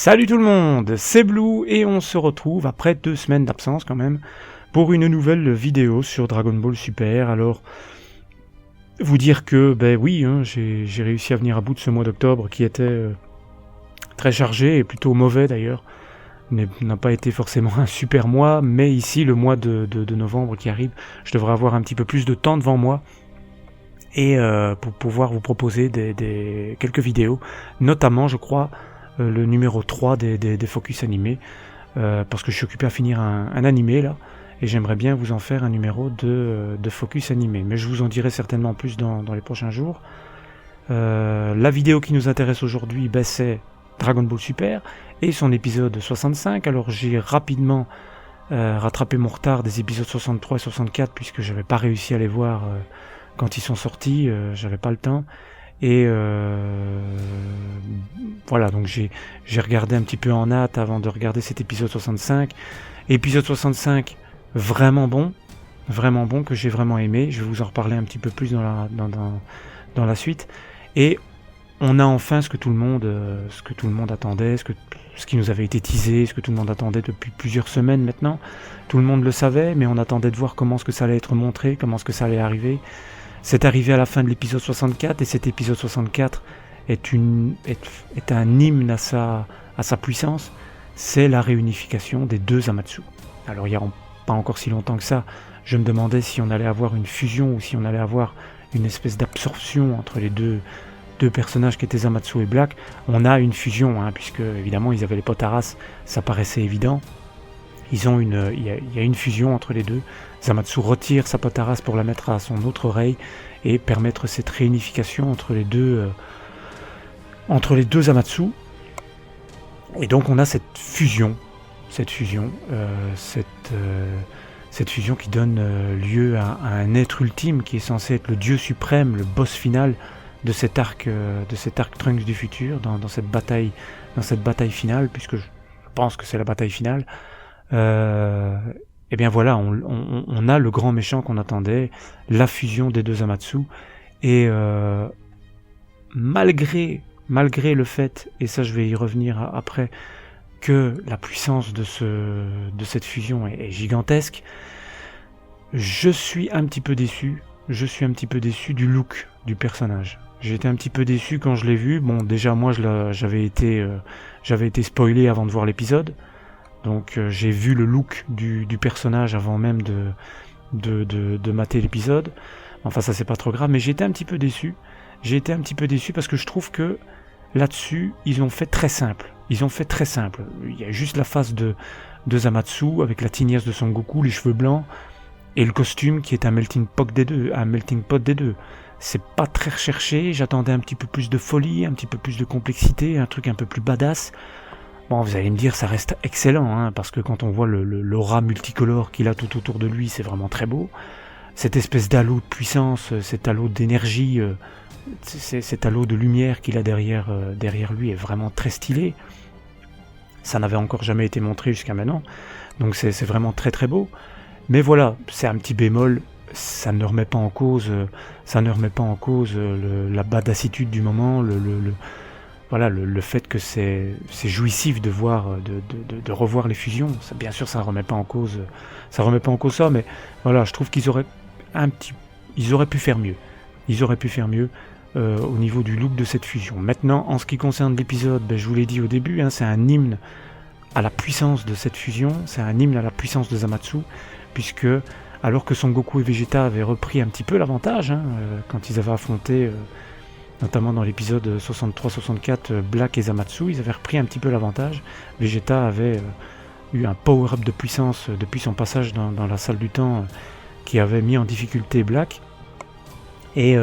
Salut tout le monde, c'est Blue et on se retrouve après 2 semaines d'absence quand même pour une nouvelle vidéo sur Dragon Ball Super. Alors, vous dire que, oui, j'ai réussi à venir à bout de ce mois d'octobre qui était très chargé et plutôt mauvais d'ailleurs. N'a pas été forcément un super mois, mais ici, le mois de novembre qui arrive, je devrais avoir un petit peu plus de temps devant moi et pour pouvoir vous proposer quelques vidéos, notamment, je crois, le numéro 3 des focus animés, parce que je suis occupé à finir un animé là, et j'aimerais bien vous en faire un numéro de focus animé, mais je vous en dirai certainement plus dans les prochains jours. La vidéo qui nous intéresse aujourd'hui, c'est Dragon Ball Super et son épisode 65. Alors j'ai rapidement rattrapé mon retard des épisodes 63 et 64 puisque j'avais pas réussi à les voir quand ils sont sortis, j'avais pas le temps. Et voilà, donc j'ai regardé un petit peu en hâte avant de regarder cet épisode 65. Épisode 65, vraiment bon, que j'ai vraiment aimé. Je vais vous en reparler un petit peu plus dans la suite. Et on a enfin ce que tout le monde attendait, ce qui nous avait été teasé, ce que tout le monde attendait depuis plusieurs semaines maintenant. Tout le monde le savait, mais on attendait de voir comment est-ce que ça allait être montré, comment est-ce que ça allait arriver. C'est arrivé à la fin de l'épisode 64 et cet épisode 64 est un hymne à sa puissance. C'est la réunification des deux Zamasu. Alors il n'y a pas encore si longtemps que ça, je me demandais si on allait avoir une fusion ou si on allait avoir une espèce d'absorption entre les deux personnages qui étaient Zamasu et Black. On a une fusion, puisque évidemment ils avaient les Potaras, ça paraissait évident. Il y a une fusion entre les deux. Zamasu retire sa Potaras pour la mettre à son autre oreille et permettre cette réunification entre les deux Zamasu. Et donc on a cette fusion qui donne lieu à un être ultime qui est censé être le dieu suprême, le boss final de cet arc Trunks du futur, dans cette bataille finale, puisque je pense que c'est la bataille finale. Et bien voilà, on a le grand méchant qu'on attendait, la fusion des deux Zamasu, et malgré le fait, et ça je vais y revenir après, que la puissance de cette fusion est gigantesque, je suis un petit peu déçu du look du personnage. J'ai été un petit peu déçu quand je l'ai vu. Bon, déjà moi j'avais été spoilé avant de voir l'épisode. Donc j'ai vu le look du personnage avant même de mater l'épisode. Enfin ça c'est pas trop grave, mais j'ai été un petit peu déçu. Parce que je trouve que là-dessus, ils ont fait très simple. Il y a juste la face de Zamasu avec la tignasse de Son Goku, les cheveux blancs, et le costume qui est un melting pot des deux. C'est pas très recherché, j'attendais un petit peu plus de folie, un petit peu plus de complexité, un truc un peu plus badass. Bon, vous allez me dire, ça reste excellent, parce que quand on voit l'aura multicolore qu'il a tout autour de lui, c'est vraiment très beau. Cette espèce d'halo de puissance, cet halo d'énergie, cet halo de lumière qu'il a derrière lui est vraiment très stylé. Ça n'avait encore jamais été montré jusqu'à maintenant, donc c'est vraiment très très beau. Mais voilà, c'est un petit bémol, ça ne remet pas en cause la badassitude du moment, le fait que c'est jouissif de revoir les fusions. Ça, bien sûr, ça remet pas en cause ça, mais voilà, je trouve qu'ils auraient pu faire mieux. Au niveau du look de cette fusion. Maintenant, en ce qui concerne l'épisode, je vous l'ai dit au début, c'est un hymne à la puissance de cette fusion, c'est un hymne à la puissance de Zamasu, puisque alors que Son Goku et Vegeta avaient repris un petit peu l'avantage, quand ils avaient affronté, notamment dans l'épisode 63-64, Black et Zamasu, ils avaient repris un petit peu l'avantage. Vegeta avait eu un power-up de puissance depuis son passage dans la salle du temps qui avait mis en difficulté Black. Et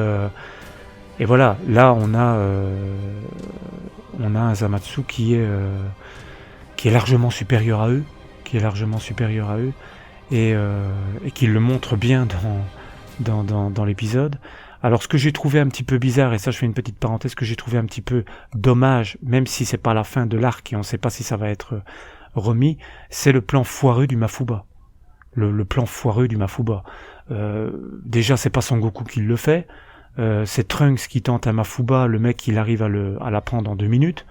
voilà, là on a un Zamasu qui est largement supérieur à eux, et qui le montre bien dans l'épisode. Alors ce que j'ai trouvé un petit peu bizarre, et ça je fais une petite parenthèse, que j'ai trouvé un petit peu dommage, même si c'est pas la fin de l'arc et on ne sait pas si ça va être remis, c'est le plan foireux du Mafuba. Le plan foireux du Mafuba. Déjà c'est pas Son Goku qui le fait, c'est Trunks qui tente un Mafuba, le mec il arrive à la prendre en 2 minutes.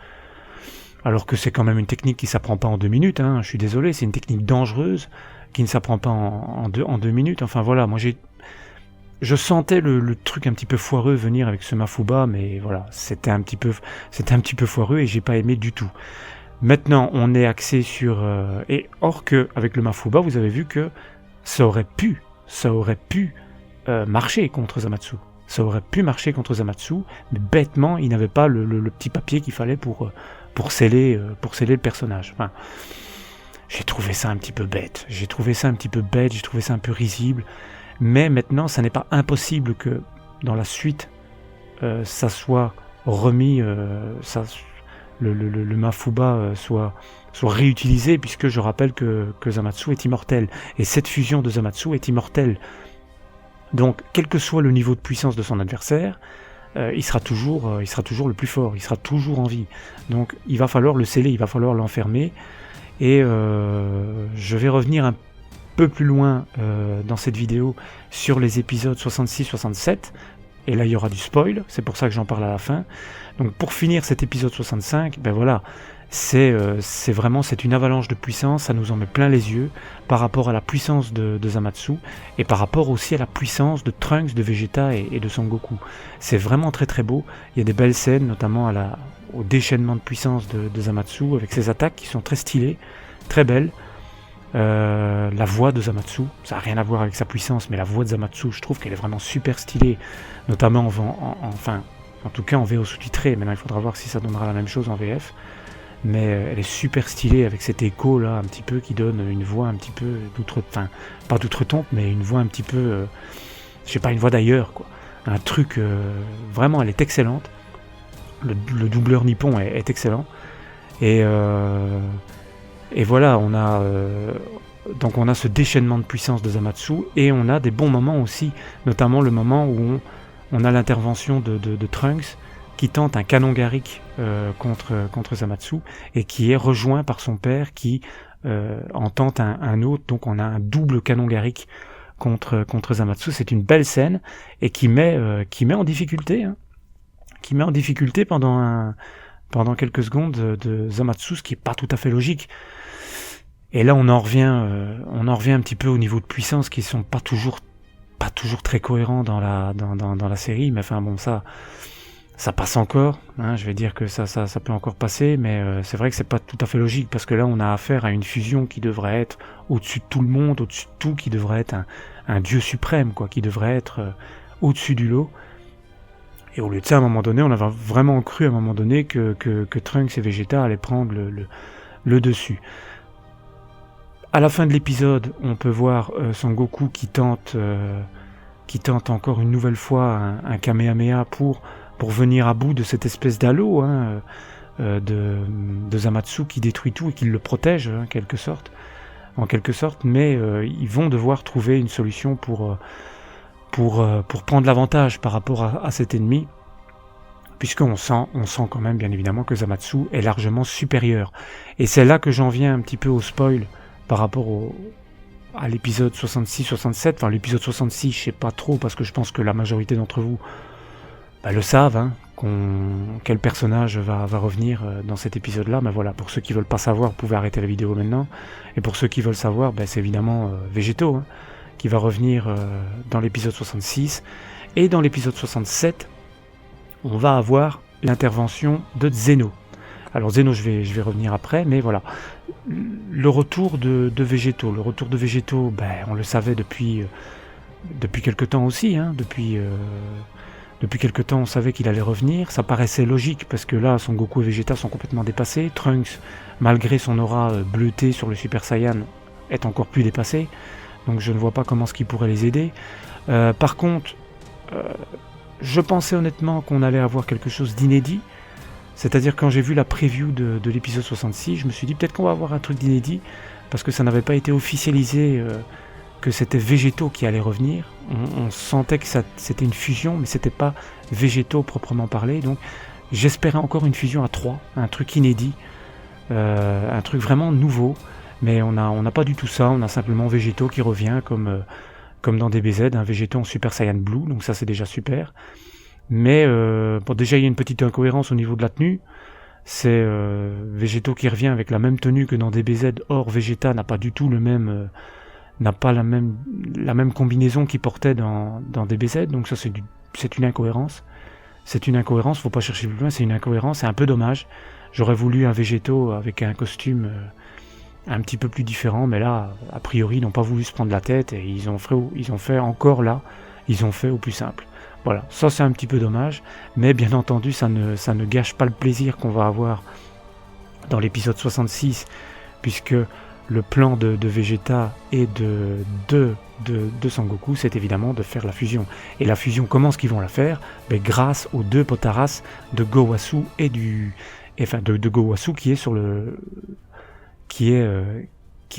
Alors que c'est quand même une technique qui s'apprend pas en 2 minutes, hein, je suis désolé, c'est une technique dangereuse qui ne s'apprend pas en 2 minutes. Enfin voilà, moi je sentais le truc un petit peu foireux venir avec ce Mafuba, mais voilà, c'était un petit peu foireux et j'ai pas aimé du tout. Maintenant, on est axé sur... et or que, avec le Mafuba, vous avez vu que ça aurait pu marcher contre Zamatsu. Ça aurait pu marcher contre Zamatsu, mais bêtement, il n'avait pas le petit papier qu'il fallait pour sceller le personnage. Enfin, j'ai trouvé ça un petit peu bête, j'ai trouvé ça un peu risible, mais maintenant, ça n'est pas impossible que, dans la suite, ça soit remis... le Mafuba soit réutilisé, puisque je rappelle que Zamatsu est immortel, et cette fusion de Zamatsu est immortelle. Donc, quel que soit le niveau de puissance de son adversaire, il sera toujours le plus fort, il sera toujours en vie. Donc, il va falloir le sceller, il va falloir l'enfermer, et je vais revenir un peu plus loin dans cette vidéo sur les épisodes 66-67, et là il y aura du spoil, c'est pour ça que j'en parle à la fin. Donc pour finir cet épisode 65, ben voilà, c'est une avalanche de puissance, ça nous en met plein les yeux par rapport à la puissance de Zamatsu et par rapport aussi à la puissance de Trunks, de Vegeta et de Son Goku. C'est vraiment très très beau, il y a des belles scènes, notamment au déchaînement de puissance de Zamatsu avec ses attaques qui sont très stylées, très belles. La voix de Zamatsu, ça n'a rien à voir avec sa puissance, mais la voix de Zamatsu, je trouve qu'elle est vraiment super stylée, notamment en tout cas en VO sous-titré. Maintenant il faudra voir si ça donnera la même chose en VF, mais elle est super stylée avec cet écho là un petit peu qui donne une voix un petit peu pas d'outre-tombe, mais une voix un petit peu je sais pas, une voix d'ailleurs quoi, un truc vraiment, elle est excellente. Le doubleur nippon est excellent, et voilà, on a ce déchaînement de puissance de Zamatsu, et on a des bons moments aussi, notamment le moment où on a l'intervention de Trunks qui tente un canon Garrick contre Zamatsu, et qui est rejoint par son père qui en tente un autre. Donc on a un double canon Garrick contre Zamatsu. C'est une belle scène, et qui met en difficulté, hein, qui met en difficulté pendant quelques secondes de Zamatsu, ce qui est pas tout à fait logique. Et là on en revient un petit peu au niveau de puissance qui sont pas toujours très cohérents dans la série, mais enfin bon, ça passe encore, hein, je vais dire que ça peut encore passer, mais c'est vrai que c'est pas tout à fait logique, parce que là on a affaire à une fusion qui devrait être au-dessus de tout le monde, au-dessus de tout, qui devrait être un dieu suprême, quoi, qui devrait être au-dessus du lot. Et au lieu de ça, à un moment donné, on avait vraiment cru à un moment donné que Trunks et Vegeta allaient prendre le dessus. À la fin de l'épisode, on peut voir Son Goku qui tente encore une nouvelle fois un Kamehameha pour venir à bout de cette espèce d'halo, hein, de Zamatsu, qui détruit tout et qui le protège, hein, en quelque sorte, mais ils vont devoir trouver une solution pour prendre l'avantage par rapport à cet ennemi, puisqu'on sent quand même bien évidemment que Zamatsu est largement supérieur. Et c'est là que j'en viens un petit peu au spoil par rapport à l'épisode 66-67. Enfin, l'épisode 66, je sais pas trop, parce que je pense que la majorité d'entre vous le savent, hein, quel personnage va revenir dans cet épisode-là. Mais voilà, pour ceux qui veulent pas savoir, vous pouvez arrêter la vidéo maintenant. Et pour ceux qui veulent savoir, c'est évidemment Végéto, hein, qui va revenir dans l'épisode 66. Et dans l'épisode 67, on va avoir l'intervention de Zeno. Alors Zeno, je vais revenir après, mais voilà. Le retour de Végéto. Le retour de Végéto, on le savait depuis quelque temps aussi, hein, depuis quelque temps, on savait qu'il allait revenir. Ça paraissait logique, parce que là, Son Goku et Vegeta sont complètement dépassés. Trunks, malgré son aura bleutée sur le Super Saiyan, est encore plus dépassé. Donc je ne vois pas comment ce qui pourrait les aider. Par contre, je pensais honnêtement qu'on allait avoir quelque chose d'inédit. C'est-à-dire, quand j'ai vu la preview de l'épisode 66, je me suis dit peut-être qu'on va avoir un truc d'inédit, parce que ça n'avait pas été officialisé que c'était Végéto qui allait revenir. On sentait que c'était une fusion, mais c'était pas Végéto proprement parlé. Donc j'espérais encore une fusion à 3, un truc inédit, un truc vraiment nouveau. Mais on n'a pas du tout ça, on a simplement Végéto qui revient comme dans DBZ, un Végéto en Super Saiyan Blue, donc ça c'est déjà super. Mais déjà il y a une petite incohérence au niveau de la tenue, C'est Végéto qui revient avec la même tenue que dans DBZ. Or, Vegeta n'a pas du tout n'a pas la même combinaison qu'il portait dans DBZ. Donc ça, c'est une incohérence. C'est une incohérence, faut pas chercher plus loin, c'est une incohérence, c'est un peu dommage. J'aurais voulu un Végéto avec un costume un petit peu plus différent, mais là, a priori, ils n'ont pas voulu se prendre la tête et ils ont fait au plus simple. Voilà, ça c'est un petit peu dommage, mais bien entendu, ça ne gâche pas le plaisir qu'on va avoir dans l'épisode 66, puisque le plan de Vegeta et de Sangoku, c'est évidemment de faire la fusion. Et la fusion, comment est-ce qu'ils vont la faire? Grâce aux 2 Potaras de Gowasu et de Gowasu qui est sur le... qui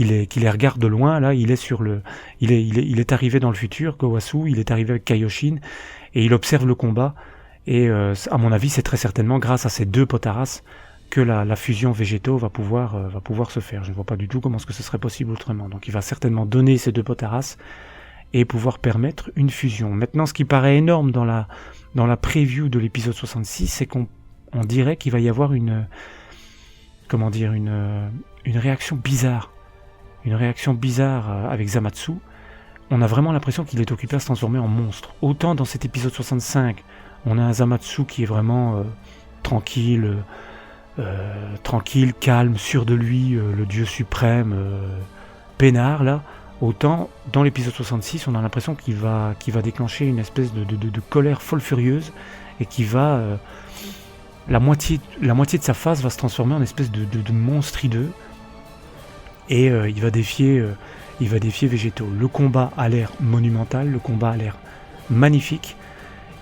les regarde de loin, là, il est arrivé dans le futur, Gowasu, il est arrivé avec Kaioshin, et il observe le combat, et à mon avis, c'est très certainement grâce à ces 2 Potaras que la fusion Végéto va pouvoir se faire. Je ne vois pas du tout comment est-ce que ce serait possible autrement. Donc il va certainement donner ces 2 Potaras et pouvoir permettre une fusion. Maintenant, ce qui paraît énorme dans la preview de l'épisode 66, c'est qu'on dirait qu'il va y avoir une réaction bizarre. Une réaction bizarre avec Zamatsu. On a vraiment l'impression qu'il est occupé à se transformer en monstre. Autant dans cet épisode 65, on a un Zamatsu qui est vraiment tranquille, calme, sûr de lui, le dieu suprême, peinard là. Autant dans l'épisode 66, on a l'impression qu'il va déclencher une espèce de colère folle furieuse et qui va la moitié de sa face va se transformer en espèce de monstre hideux et il va défier Végéto. Le combat a l'air monumental, le combat a l'air magnifique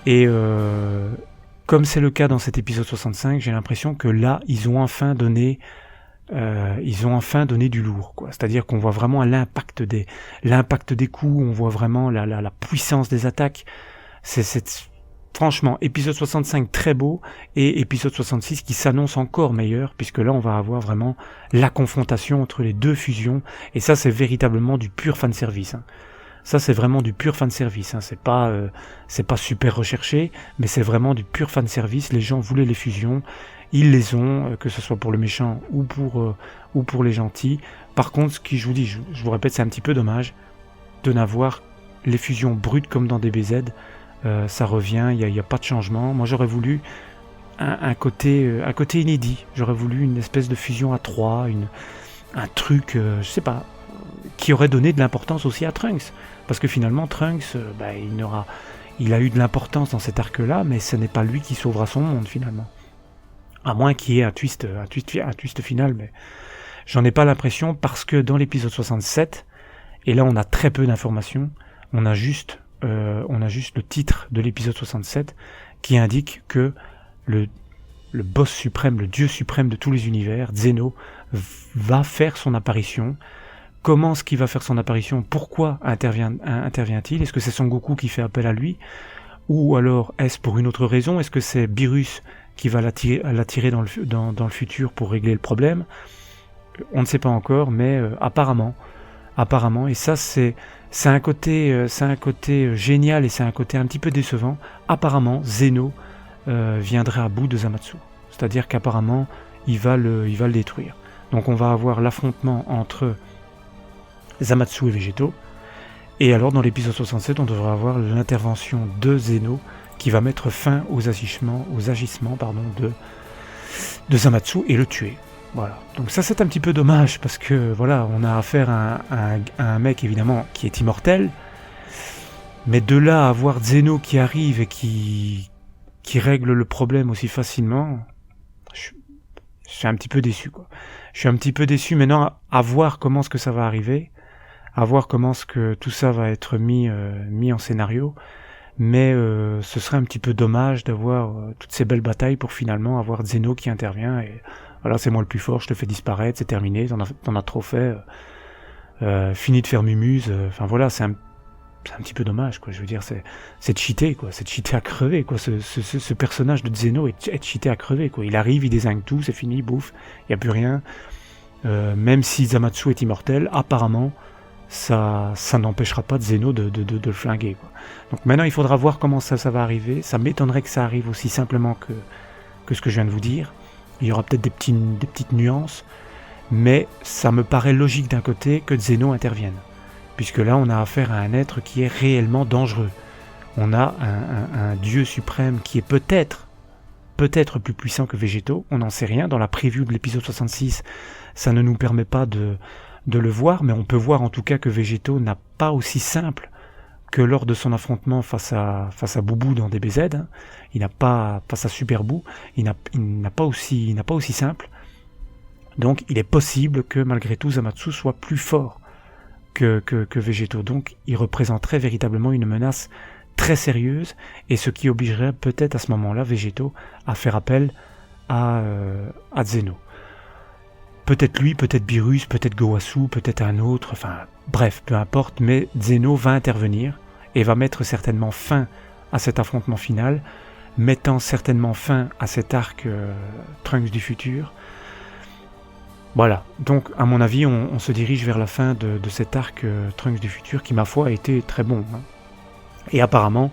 et comme c'est le cas dans cet épisode 65, j'ai l'impression que là, ils ont enfin donné du lourd, quoi. C'est-à-dire qu'on voit vraiment l'impact des coups, on voit vraiment la puissance des attaques. Franchement, épisode 65 très beau, et épisode 66 qui s'annonce encore meilleur, puisque là, on va avoir vraiment la confrontation entre les 2 fusions, et ça, c'est véritablement du pur fanservice, hein. Ça, c'est vraiment du pur fanservice, hein. C'est pas super recherché, mais c'est vraiment du pur fanservice. Les gens voulaient les fusions, ils les ont, que ce soit pour le méchant ou pour les gentils. Par contre, ce que je vous dis, je vous répète, c'est un petit peu dommage de n'avoir les fusions brutes comme dans DBZ. Ça revient, il n'y a pas de changement. Moi, j'aurais voulu un côté inédit. J'aurais voulu une espèce de fusion à 3, un truc, je sais pas, qui aurait donné de l'importance aussi à Trunks. Parce que finalement, Trunks, il a eu de l'importance dans cet arc-là, mais ce n'est pas lui qui sauvera son monde, finalement. À moins qu'il y ait un twist final, mais j'en ai pas l'impression, parce que dans l'épisode 67, et là on a très peu d'informations, on a juste le titre de l'épisode 67 qui indique que le boss suprême, le dieu suprême de tous les univers, Zeno, va faire son apparition. Comment est-ce qu'il va faire son apparition? Pourquoi intervient-il? Est-ce que c'est Son Goku qui fait appel à lui? Ou alors est-ce pour une autre raison? Est-ce que c'est Beerus qui va l'attirer dans le futur pour régler le problème? On ne sait pas encore, mais apparemment, et ça c'est un côté génial et c'est un côté un petit peu décevant. Apparemment, Zeno viendrait à bout de Zamatsu. C'est-à-dire qu'apparemment, il va le détruire. Donc on va avoir l'affrontement entre Zamatsu et Végéto. Et alors dans l'épisode 67, on devrait avoir l'intervention de Zeno qui va mettre fin aux agissements de Zamatsu et le tuer. Voilà. Donc ça c'est un petit peu dommage parce que voilà, on a affaire à un mec évidemment qui est immortel, mais de là à avoir Zeno qui arrive et qui règle le problème aussi facilement, je suis un petit peu déçu, quoi. Je suis un petit peu déçu maintenant à voir comment est-ce que ça va arriver, à voir comment est-ce que tout ça va être mis en scénario, mais ce serait un petit peu dommage d'avoir toutes ces belles batailles pour finalement avoir Zeno qui intervient et voilà, c'est moi le plus fort, je te fais disparaître, c'est terminé, t'en as trop fait, fini de faire mumuse, enfin voilà, c'est un petit peu dommage, quoi. Je veux dire, c'est cheaté, quoi, c'est cheaté à crever, quoi. Ce personnage de Zeno est cheaté à crever, quoi. Il arrive, il dézingue tout, c'est fini, bouffe, il y a plus rien. Même si Zamatsu est immortel, apparemment, ça n'empêchera pas de Zeno de le flinguer, quoi. Donc maintenant, il faudra voir comment ça va arriver. Ça m'étonnerait que ça arrive aussi simplement que ce que je viens de vous dire. Il y aura peut-être des petites nuances, mais ça me paraît logique d'un côté que Zeno intervienne. Puisque là, on a affaire à un être qui est réellement dangereux. On a un dieu suprême qui est peut-être plus puissant que Végéto, on n'en sait rien. Dans la preview de l'épisode 66, ça ne nous permet pas de le voir, mais on peut voir en tout cas que Végéto n'a pas aussi simple que lors de son affrontement face à Boubou dans DBZ. Hein. Il n'a pas, face à Super Boo, il n'a pas aussi simple. Donc il est possible que malgré tout Zamatsu soit plus fort que Végéto. Donc il représenterait véritablement une menace très sérieuse, et ce qui obligerait peut-être à ce moment-là Végéto à faire appel à Zeno. Peut-être lui, peut-être Beerus, peut-être Gowasu, peut-être un autre, enfin bref, peu importe, mais Zeno va intervenir et va mettre certainement fin à cet affrontement final, mettant certainement fin à cet arc Trunks du futur. Voilà, donc à mon avis on se dirige vers la fin de cet arc Trunks du futur qui ma foi a été très bon. Hein. Et apparemment,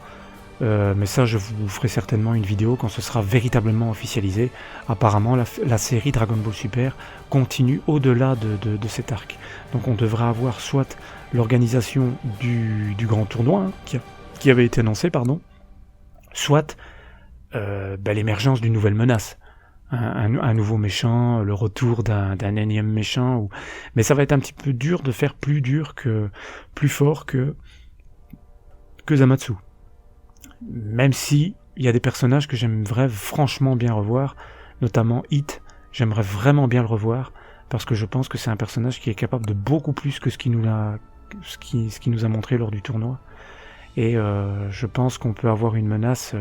mais ça je vous ferai certainement une vidéo quand ce sera véritablement officialisé, apparemment la série Dragon Ball Super continue au-delà de cet arc. Donc on devra avoir soit l'organisation du grand tournoi hein, qui avait été annoncé, soit l'émergence d'une nouvelle menace. Un nouveau méchant, le retour d'un énième méchant, mais ça va être un petit peu dur de faire plus fort que Zamatsu. Même si il y a des personnages que j'aimerais franchement bien revoir, notamment Hit, j'aimerais vraiment bien le revoir, parce que je pense que c'est un personnage qui est capable de beaucoup plus que ce qui nous a montré lors du tournoi. Et je pense qu'on peut avoir une menace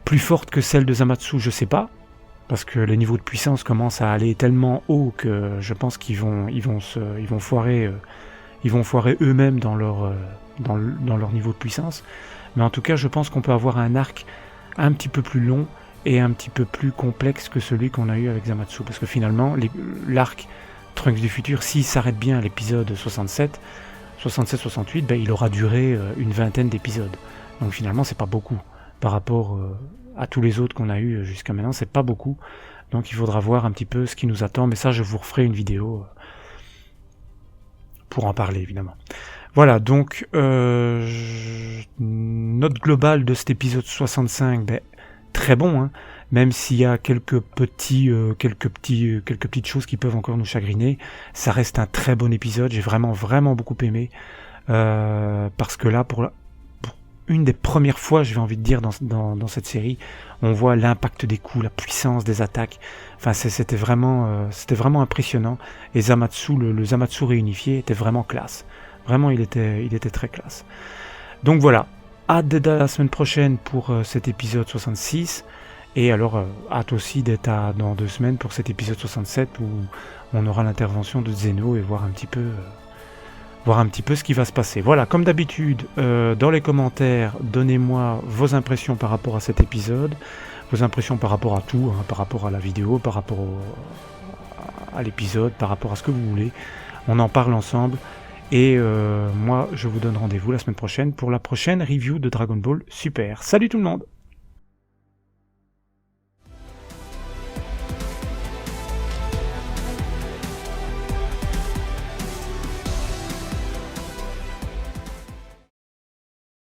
plus forte que celle de Zamatsu, je sais pas, parce que les niveaux de puissance commencent à aller tellement haut que je pense qu'ils vont foirer eux-mêmes dans leur niveau de puissance. Mais en tout cas, je pense qu'on peut avoir un arc un petit peu plus long et un petit peu plus complexe que celui qu'on a eu avec Zamatsu, parce que finalement, l'arc Trunks du futur, s'il s'arrête bien à l'épisode 67-68, il aura duré une vingtaine d'épisodes. Donc finalement, c'est pas beaucoup. Par rapport à tous les autres qu'on a eu jusqu'à maintenant, c'est pas beaucoup. Donc il faudra voir un petit peu ce qui nous attend, mais ça je vous referai une vidéo pour en parler évidemment. Voilà, donc note globale de cet épisode 65, très bon, hein, même s'il y a quelques petites choses qui peuvent encore nous chagriner, ça reste un très bon épisode, j'ai vraiment beaucoup aimé, parce que là, pour une des premières fois, j'ai envie de dire, dans cette série, on voit l'impact des coups, la puissance des attaques. Enfin, c'était vraiment impressionnant. Et Zamatsu, le Zamatsu réunifié était vraiment classe. Vraiment, il était très classe. Donc voilà, hâte d'être la semaine prochaine pour cet épisode 66. Et alors, hâte aussi d'être dans 2 semaines pour cet épisode 67 où on aura l'intervention de Zeno et voir un petit peu ce qui va se passer. Voilà, comme d'habitude, dans les commentaires, donnez-moi vos impressions par rapport à cet épisode, vos impressions par rapport à tout, hein, par rapport à la vidéo, par rapport à l'épisode, par rapport à ce que vous voulez. On en parle ensemble. Et moi, je vous donne rendez-vous la semaine prochaine pour la prochaine review de Dragon Ball Super. Salut tout le monde!